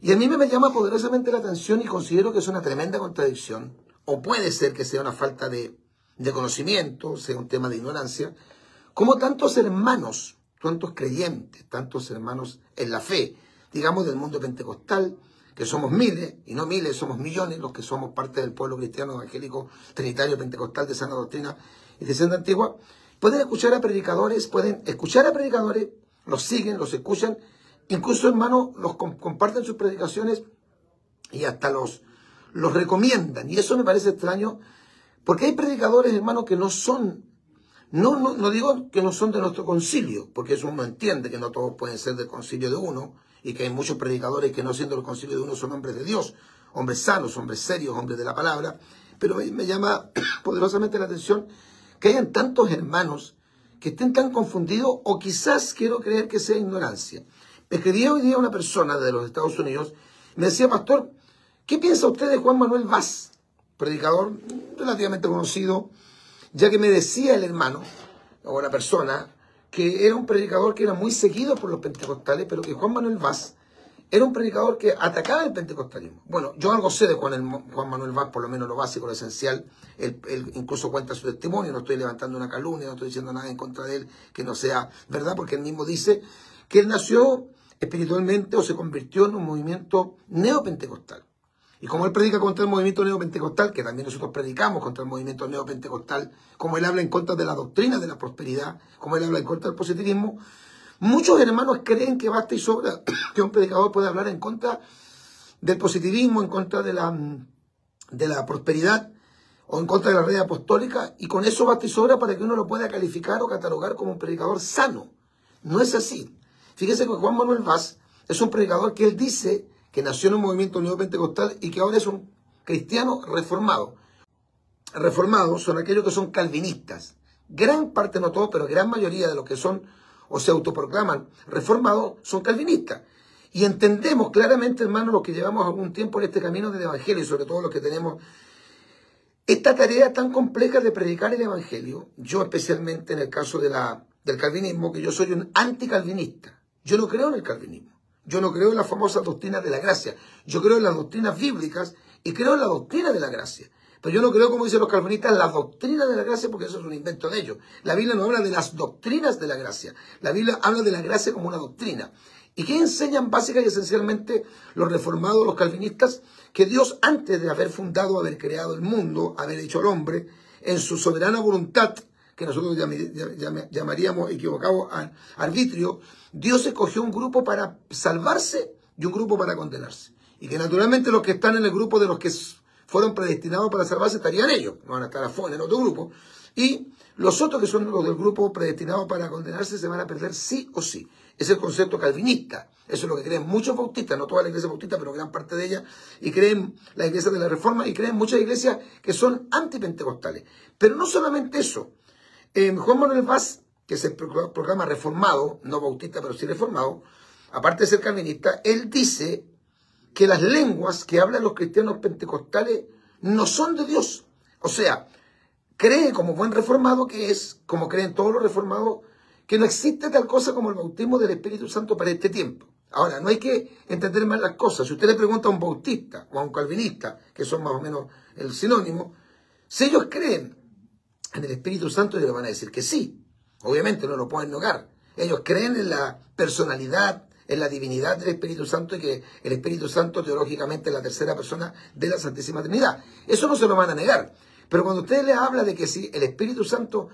Y a mí me llama poderosamente la atención y considero que es una tremenda contradicción, o puede ser que sea una falta de conocimiento, sea un tema de ignorancia, como tantos hermanos, tantos creyentes, tantos hermanos en la fe, digamos del mundo pentecostal, que somos miles, y no miles, somos millones los que somos parte del pueblo cristiano evangélico trinitario pentecostal de sana doctrina y de senda antigua, pueden escuchar a predicadores, los siguen, los escuchan, incluso hermanos los comparten sus predicaciones y hasta los recomiendan. Y eso me parece extraño, porque hay predicadores, hermanos, que no son, no digo que no son de nuestro concilio, porque eso uno entiende que no todos pueden ser del concilio de uno, y que hay muchos predicadores que no siendo del concilio de uno son hombres de Dios, hombres sanos, hombres serios, hombres de la palabra. Pero me llama poderosamente la atención que hayan tantos hermanos que estén tan confundidos, o quizás quiero creer que sea ignorancia. Me escribía hoy día una persona de los Estados Unidos, me decía: pastor, ¿qué piensa usted de Juan Manuel Vaz, predicador relativamente conocido? Ya que me decía el hermano, o la persona, que era un predicador que era muy seguido por los pentecostales, pero que Juan Manuel Vaz era un predicador que atacaba el pentecostalismo. Bueno, yo algo sé de Juan Manuel Vaz, por lo menos lo básico, lo esencial. Él incluso cuenta su testimonio, no estoy levantando una calumnia, no estoy diciendo nada en contra de él que no sea verdad, porque él mismo dice que él nació espiritualmente o se convirtió en un movimiento neopentecostal. Y como él predica contra el movimiento neopentecostal, que también nosotros predicamos contra el movimiento neopentecostal, como él habla en contra de la doctrina de la prosperidad, como él habla en contra del positivismo, muchos hermanos creen que basta y sobra que un predicador pueda hablar en contra del positivismo, en contra de la prosperidad o en contra de la red apostólica, y con eso basta y sobra para que uno lo pueda calificar o catalogar como un predicador sano. No es así. Fíjese que Juan Manuel Vaz es un predicador que él dice que nació en un movimiento neopentecostal y que ahora es un cristiano reformado. Reformados son aquellos que son calvinistas. Gran parte, no todos, pero gran mayoría de los que son o se autoproclaman reformados son calvinistas. Y entendemos claramente, hermanos, los que llevamos algún tiempo en este camino del Evangelio, y sobre todo los que tenemos esta tarea tan compleja de predicar el Evangelio. Yo especialmente en el caso del calvinismo, que yo soy un anticalvinista. Yo no creo en el calvinismo. Yo no creo en la famosa doctrina de la gracia. Yo creo en las doctrinas bíblicas y creo en la doctrina de la gracia. Pero yo no creo, como dicen los calvinistas, en la doctrina de la gracia, porque eso es un invento de ellos. La Biblia no habla de las doctrinas de la gracia. La Biblia habla de la gracia como una doctrina. ¿Y qué enseñan básica y esencialmente los reformados, los calvinistas? Que Dios, antes de haber fundado, haber creado el mundo, haber hecho al hombre, en su soberana voluntad, que nosotros llamaríamos equivocado arbitrio, Dios escogió un grupo para salvarse y un grupo para condenarse. Y que naturalmente los que están en el grupo de los que fueron predestinados para salvarse estarían ellos, no van a estar afuera en otro grupo. Y los otros que son los del grupo predestinados para condenarse se van a perder sí o sí. Es el concepto calvinista. Eso es lo que creen muchos bautistas, no toda la iglesia bautista, pero gran parte de ella, y creen la iglesia de la Reforma, y creen muchas iglesias que son antipentecostales. Pero no solamente eso. Juan Manuel Vaz, que se proclama reformado, no bautista, pero sí reformado, aparte de ser calvinista, él dice que las lenguas que hablan los cristianos pentecostales no son de Dios. O sea, cree como buen reformado que es, como creen todos los reformados, que no existe tal cosa como el bautismo del Espíritu Santo para este tiempo. Ahora, no hay que entender mal las cosas. Si usted le pregunta a un bautista o a un calvinista, que son más o menos el sinónimo, si ellos creen en el Espíritu Santo, ellos le van a decir que sí. Obviamente no lo pueden negar. Ellos creen en la personalidad, en la divinidad del Espíritu Santo, y que el Espíritu Santo teológicamente es la tercera persona de la Santísima Trinidad. Eso no se lo van a negar. Pero cuando usted les habla de que si el Espíritu Santo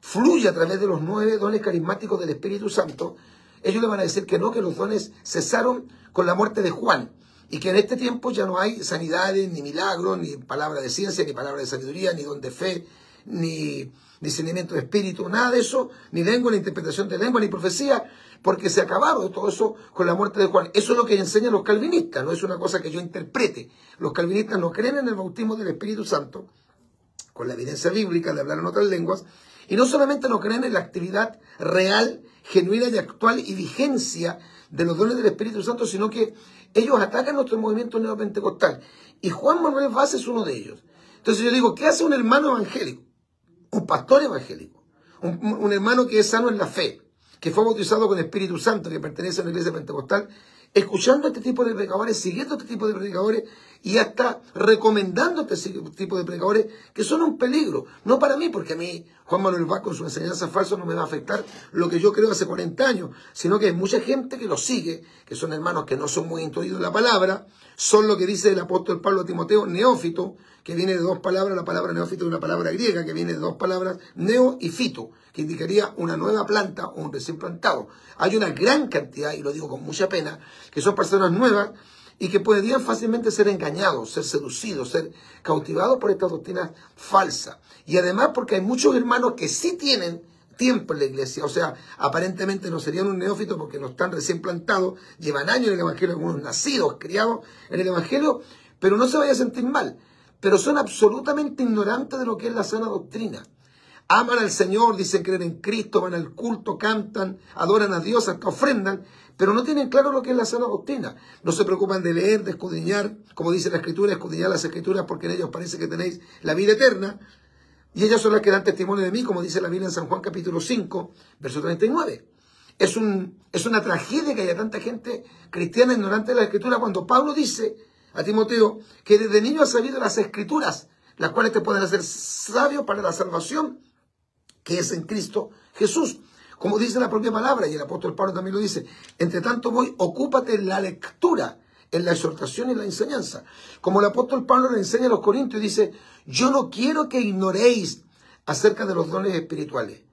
fluye a través de los 9 dones carismáticos del Espíritu Santo, ellos le van a decir que no, que los dones cesaron con la muerte de Juan, y que en este tiempo ya no hay sanidades, ni milagros, ni palabra de ciencia, ni palabra de sabiduría, ni don de fe, ni discernimiento de espíritu, nada de eso, ni lengua, ni interpretación de lengua, ni profecía, porque se acabaron todo eso con la muerte de Juan. Eso es lo que enseñan los calvinistas, no es una cosa que yo interprete. Los calvinistas no creen en el bautismo del Espíritu Santo, con la evidencia bíblica de hablar en otras lenguas, y no solamente no creen en la actividad real, genuina y actual y vigencia de los dones del Espíritu Santo, sino que ellos atacan nuestro movimiento neopentecostal. Y Juan Manuel Vaz es uno de ellos. Entonces yo digo, ¿qué hace un hermano evangélico? Un pastor evangélico. Un hermano que es sano en la fe, que fue bautizado con el Espíritu Santo, que pertenece a una iglesia pentecostal, escuchando a este tipo de predicadores, siguiendo a este tipo de predicadores y hasta recomendando a este tipo de predicadores que son un peligro. No para mí, porque a mí Juan Manuel Vaz con su enseñanza falsa no me va a afectar lo que yo creo hace 40 años, sino que hay mucha gente que lo sigue, que son hermanos que no son muy instruidos en la palabra, son lo que dice el apóstol Pablo a Timoteo, neófito, que viene de dos palabras, la palabra neófito es una palabra griega que viene de dos palabras, neo y fito, que indicaría una nueva planta o un recién plantado. Hay una gran cantidad, y lo digo con mucha pena, que son personas nuevas y que podrían fácilmente ser engañados, ser seducidos, ser cautivados por estas doctrinas falsas. Y además porque hay muchos hermanos que sí tienen tiempo en la iglesia, o sea, aparentemente no serían un neófito porque no están recién plantados, llevan años en el evangelio, algunos nacidos, criados en el evangelio, pero no se vaya a sentir mal, pero son absolutamente ignorantes de lo que es la sana doctrina. Aman al Señor, dicen creer en Cristo, van al culto, cantan, adoran a Dios, hasta ofrendan, pero no tienen claro lo que es la sana doctrina. No se preocupan de leer, de escudriñar, como dice la Escritura, escudriñar las Escrituras porque en ellos parece que tenéis la vida eterna. Y ellas son las que dan testimonio de mí, como dice la Biblia en San Juan capítulo 5, verso 39. Es una tragedia que haya tanta gente cristiana ignorante de la Escritura cuando Pablo dice a Timoteo que desde niño ha sabido las Escrituras, las cuales te pueden hacer sabio para la salvación que es en Cristo Jesús. Como dice la propia palabra, y el apóstol Pablo también lo dice, entre tanto voy, ocúpate en la lectura, en la exhortación y en la enseñanza. Como el apóstol Pablo le enseña a los corintios y dice, yo no quiero que ignoréis acerca de los dones espirituales.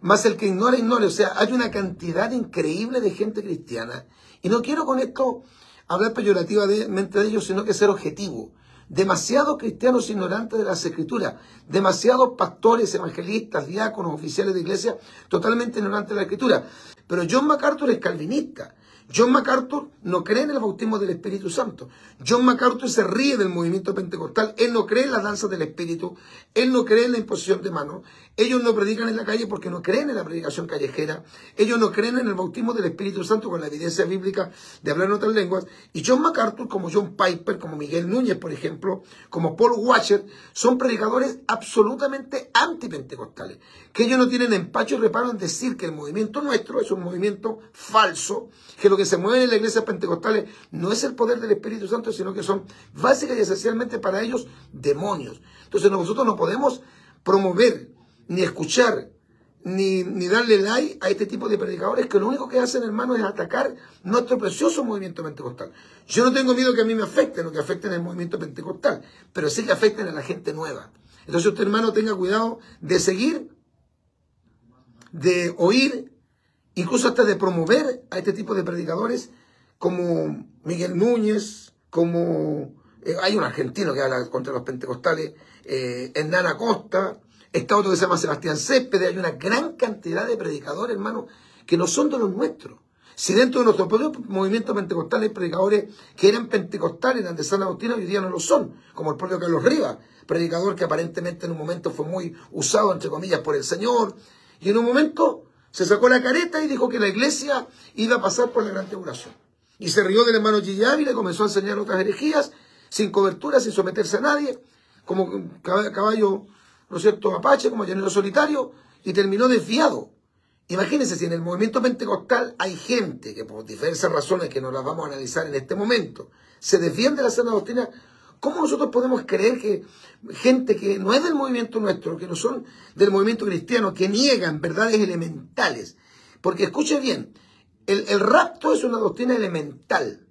Más el que ignora, ignore. O sea, hay una cantidad increíble de gente cristiana. Y no quiero con esto hablar peyorativamente de ellos, sino que ser objetivo. Demasiados cristianos ignorantes de las Escrituras, demasiados pastores, evangelistas, diáconos, oficiales de iglesia, totalmente ignorantes de la Escritura. Pero John MacArthur es calvinista. John MacArthur no cree en el bautismo del Espíritu Santo. John MacArthur se ríe del movimiento pentecostal. Él no cree en las danzas del Espíritu. Él no cree en la imposición de manos. Ellos no predican en la calle porque no creen en la predicación callejera. Ellos no creen en el bautismo del Espíritu Santo con la evidencia bíblica de hablar en otras lenguas. Y John MacArthur, como John Piper, como Miguel Núñez, por ejemplo, como Paul Washer, son predicadores absolutamente antipentecostales. Que ellos no tienen empacho y reparo en decir que el movimiento nuestro es un movimiento falso, que lo que se mueve en las iglesias pentecostales no es el poder del Espíritu Santo, sino que son básicas y esencialmente para ellos demonios. Entonces nosotros no podemos promover, ni escuchar, ni darle like a este tipo de predicadores que lo único que hacen, hermano, es atacar nuestro precioso movimiento pentecostal. Yo no tengo miedo que a mí me afecten o que afecten el movimiento pentecostal, pero sí que afecten a la gente nueva. Entonces usted, hermano, tenga cuidado de seguir, de oír, incluso hasta de promover a este tipo de predicadores como Miguel Núñez, como hay un argentino que habla contra los pentecostales, Hernán Acosta, está otro que se llama Sebastián Céspedes. Hay una gran cantidad de predicadores, hermano, que no son de los nuestros. Si dentro de nuestro propio movimiento pentecostal hay predicadores que eran pentecostales, eran de sana doctrina, hoy día no lo son, como el propio Carlos Rivas, predicador que aparentemente en un momento fue muy usado, entre comillas, por el Señor, y en un momento se sacó la careta y dijo que la iglesia iba a pasar por la gran tribulación. Y se rió del hermano Gigi Ávila y comenzó a enseñar otras herejías, sin cobertura, sin someterse a nadie, como caballo, ¿no es cierto?, apache, como llanero solitario, y terminó desviado. Imagínense, si en el movimiento pentecostal hay gente que por diversas razones que no las vamos a analizar en este momento, se defiende la sana doctrina, ¿cómo nosotros podemos creer que gente que no es del movimiento nuestro, que no son del movimiento cristiano, que niegan verdades elementales? Porque escuche bien, el rapto es una doctrina elemental,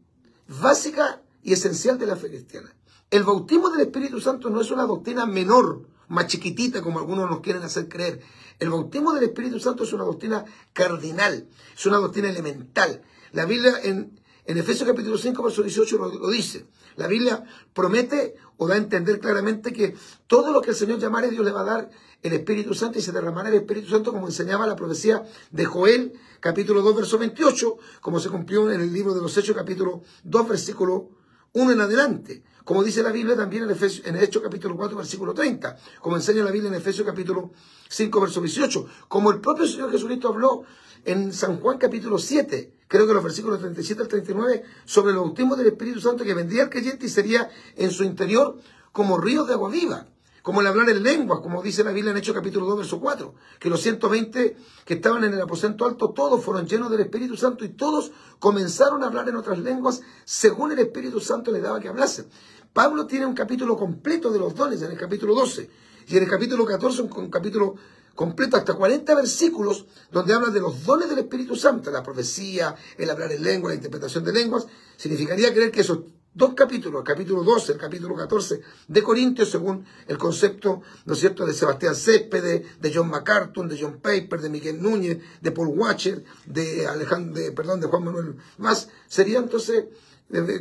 básica y esencial de la fe cristiana. El bautismo del Espíritu Santo no es una doctrina menor, más chiquitita como algunos nos quieren hacer creer. El bautismo del Espíritu Santo es una doctrina cardinal, es una doctrina elemental. La Biblia en Efesios capítulo 5, verso 18 lo dice. La Biblia promete o da a entender claramente que todo lo que el Señor llamare, Dios le va a dar el Espíritu Santo y se derramará el Espíritu Santo, como enseñaba la profecía de Joel, capítulo 2, verso 28, como se cumplió en el libro de los Hechos, capítulo 2, versículo 1 en adelante. Como dice la Biblia también en Hechos capítulo 4, versículo 30. Como enseña la Biblia en Efesios capítulo 5, verso 18. Como el propio Señor Jesucristo habló en San Juan capítulo 7, creo que los versículos 37 al 39, sobre el bautismo del Espíritu Santo, que vendría al creyente y sería en su interior como ríos de agua viva. como el hablar en lenguas, como dice la Biblia en Hechos capítulo 2, verso 4, que los 120 que estaban en el aposento alto, todos fueron llenos del Espíritu Santo y todos comenzaron a hablar en otras lenguas según el Espíritu Santo les daba que hablasen. Pablo tiene un capítulo completo de los dones en el capítulo 12 y en el capítulo 14 un capítulo completo, hasta 40 versículos, donde habla de los dones del Espíritu Santo, la profecía, el hablar en lengua, la interpretación de lenguas. Significaría creer que esos dos capítulos, el capítulo 12, el capítulo 14 de Corintios, según el concepto, ¿no es cierto?, de Sebastián Céspedes, de John MacArthur, de John Piper, de Miguel Núñez, de Paul Washer, de Juan Manuel Vaz, serían entonces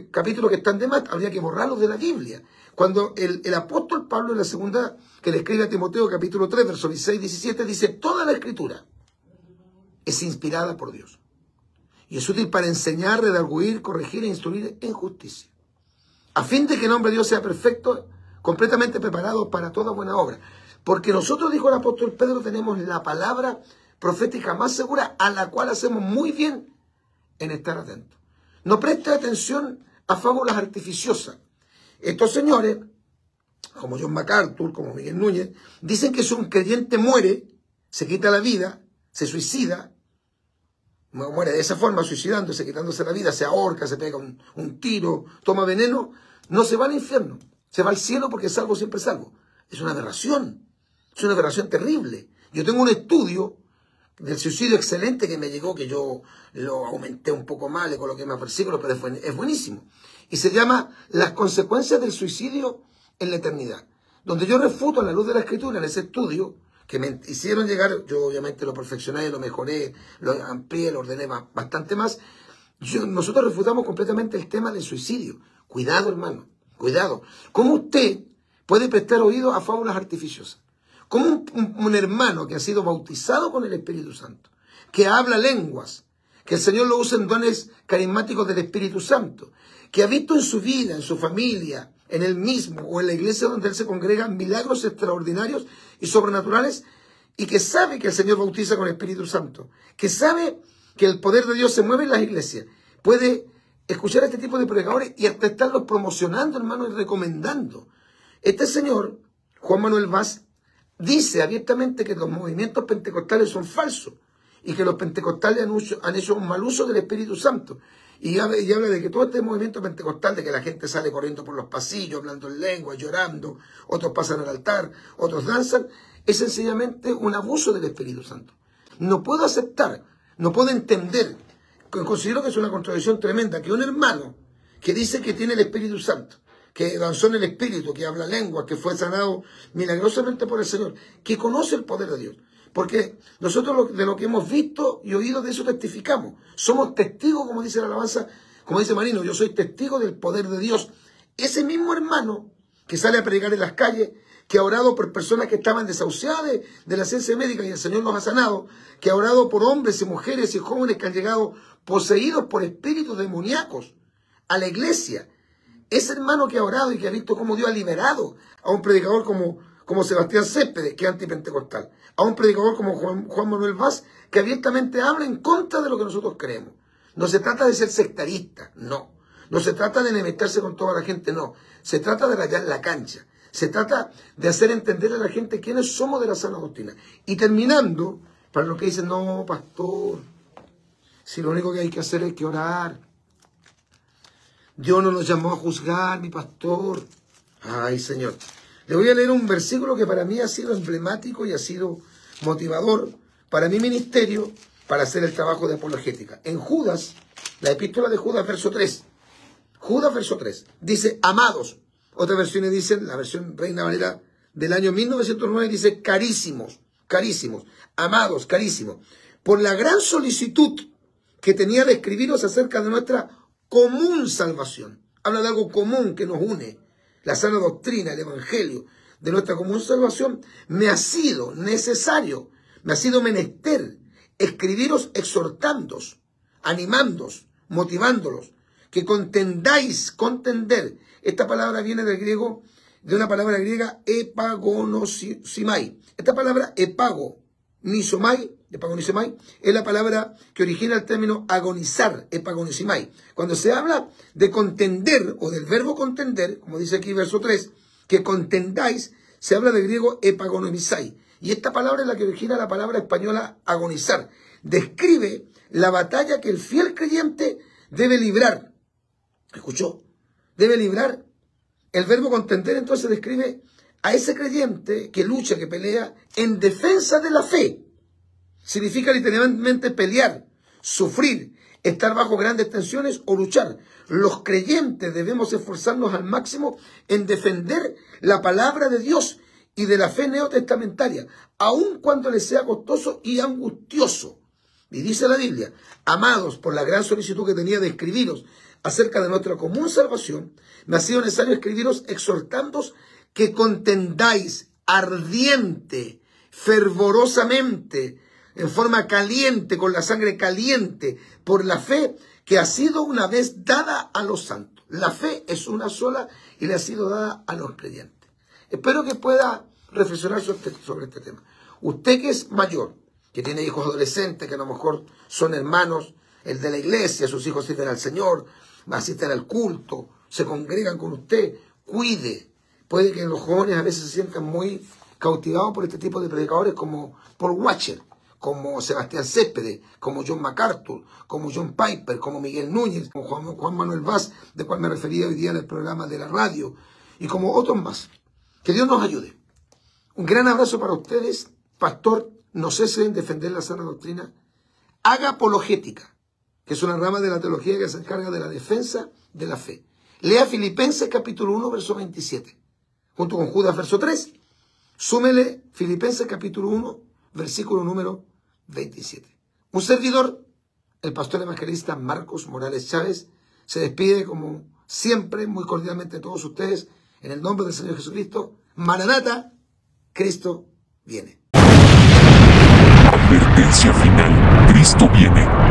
capítulos que están de más, habría que borrarlos de la Biblia. Cuando el apóstol Pablo en la segunda que le escribe a Timoteo, capítulo 3, versos 16 y 17, dice: toda la escritura es inspirada por Dios y es útil para enseñar, redarguir, corregir e instruir en justicia, a fin de que el hombre de Dios sea perfecto, completamente preparado para toda buena obra. Porque nosotros, dijo el apóstol Pedro, tenemos la palabra profética más segura, a la cual hacemos muy bien en estar atentos. No preste atención a fábulas artificiosas. Estos señores, como John MacArthur, como Miguel Núñez, dicen que si un creyente muere, se quita la vida, se suicida, muere de esa forma, suicidándose, quitándose la vida, se ahorca, se pega un tiro, toma veneno, no se va al infierno, se va al cielo porque es salvo, siempre salvo. Es una aberración terrible. Yo tengo un estudio del suicidio excelente que me llegó, que yo lo aumenté un poco más, le coloqué más versículos, pero es buenísimo. Y se llama Las consecuencias del suicidio en la eternidad, donde yo refuto a la luz de la Escritura en ese estudio que me hicieron llegar. Yo obviamente lo perfeccioné, lo mejoré, lo amplié, lo ordené bastante más. Nosotros refutamos completamente el tema del suicidio. Cuidado, hermano, cuidado. ¿Cómo usted puede prestar oído a fábulas artificiosas? ¿Cómo un hermano que ha sido bautizado con el Espíritu Santo, que habla lenguas, que el Señor lo usa en dones carismáticos del Espíritu Santo, que ha visto en su vida, en su familia, en él mismo o en la iglesia donde él se congrega milagros extraordinarios y sobrenaturales, y que sabe que el Señor bautiza con el Espíritu Santo, que sabe que el poder de Dios se mueve en las iglesias, puede escuchar a este tipo de predicadores y hasta estarlos promocionando, hermano, y recomendando? Este señor, Juan Manuel Vaz, dice abiertamente que los movimientos pentecostales son falsos y que los pentecostales han hecho un mal uso del Espíritu Santo. Y habla de que todo este movimiento pentecostal, de que la gente sale corriendo por los pasillos, hablando en lengua, llorando, otros pasan al altar, otros danzan, es sencillamente un abuso del Espíritu Santo. No puedo aceptar, no puedo entender, considero que es una contradicción tremenda, que un hermano que dice que tiene el Espíritu Santo, que danzó en el Espíritu, que habla lengua, que fue sanado milagrosamente por el Señor, que conoce el poder de Dios. Porque nosotros de lo que hemos visto y oído, de eso testificamos. Somos testigos, como dice la alabanza, como dice Marino, yo soy testigo del poder de Dios. Ese mismo hermano que sale a predicar en las calles, que ha orado por personas que estaban desahuciadas de la ciencia médica y el Señor los ha sanado, que ha orado por hombres y mujeres y jóvenes que han llegado poseídos por espíritus demoníacos a la iglesia. Ese hermano que ha orado y que ha visto cómo Dios ha liberado a un predicador como Sebastián Céspedes, que es antipentecostal, a un predicador como Juan Manuel Vaz, que abiertamente habla en contra de lo que nosotros creemos. No se trata de ser sectarista, no. No se trata de enemistarse con toda la gente, no. Se trata de rayar la cancha. Se trata de hacer entender a la gente quiénes somos de la sana doctrina. Y terminando, para los que dicen, no, pastor, si lo único que hay que hacer es que orar. Dios no nos llamó a juzgar, mi pastor. Ay, Señor. Le voy a leer un versículo que para mí ha sido emblemático y ha sido motivador para mi ministerio para hacer el trabajo de apologética. En Judas, la epístola de Judas, verso 3. Judas, verso 3. Dice, amados. Otras versiones dicen, la versión Reina Valera del año 1909 dice, carísimos, carísimos, amados, carísimos. Por la gran solicitud que tenía de escribiros acerca de nuestra común salvación. Habla de algo común que nos une. La sana doctrina, el evangelio de nuestra común salvación. Me ha sido necesario, me ha sido menester escribiros exhortándoos, animándoos, motivándolos, que contendáis, contender. Esta palabra viene del griego, de una palabra griega epagonosimai. Esta palabra epagonisomai, es la palabra que origina el término agonizar, epagonosimai. Cuando se habla de contender o del verbo contender, como dice aquí verso 3, que contendáis, se habla del griego epagonomizai. Y esta palabra es la que origina la palabra española agonizar. Describe la batalla que el fiel creyente debe librar. ¿Escuchó? Debe librar. El verbo contender entonces describe a ese creyente que lucha, que pelea en defensa de la fe. Significa literalmente pelear, sufrir, estar bajo grandes tensiones o luchar. Los creyentes debemos esforzarnos al máximo en defender la palabra de Dios y de la fe neotestamentaria, aun cuando les sea costoso y angustioso. Y dice la Biblia: amados, por la gran solicitud que tenía de escribiros acerca de nuestra común salvación, me ha sido necesario escribiros exhortándoos que contendáis ardiente, fervorosamente, en forma caliente, con la sangre caliente, por la fe que ha sido una vez dada a los santos. La fe es una sola y le ha sido dada a los creyentes. Espero que pueda reflexionar sobre este tema. Usted que es mayor, que tiene hijos adolescentes, que a lo mejor son hermanos, el de la iglesia, sus hijos sirven al Señor, asisten al culto, se congregan con usted, cuide. Puede que los jóvenes a veces se sientan muy cautivados por este tipo de predicadores como Paul Washer, como Sebastián Céspedes, como John MacArthur, como John Piper, como Miguel Núñez, como Juan Manuel Vaz, de cual me refería hoy día en el programa de la radio, y como otros más. Que Dios nos ayude. Un gran abrazo para ustedes. Pastor, no cese en defender la sana doctrina. Haga apologética, que es una rama de la teología que se encarga de la defensa de la fe. Lea Filipenses capítulo 1, verso 27. Junto con Judas, verso 3. Súmele Filipenses capítulo 1, versículo número 27. Un servidor, el pastor evangelista Marcos Morales Chávez, se despide como siempre muy cordialmente de todos ustedes en el nombre del Señor Jesucristo. Maranata, Cristo viene. Advertencia final. Cristo viene.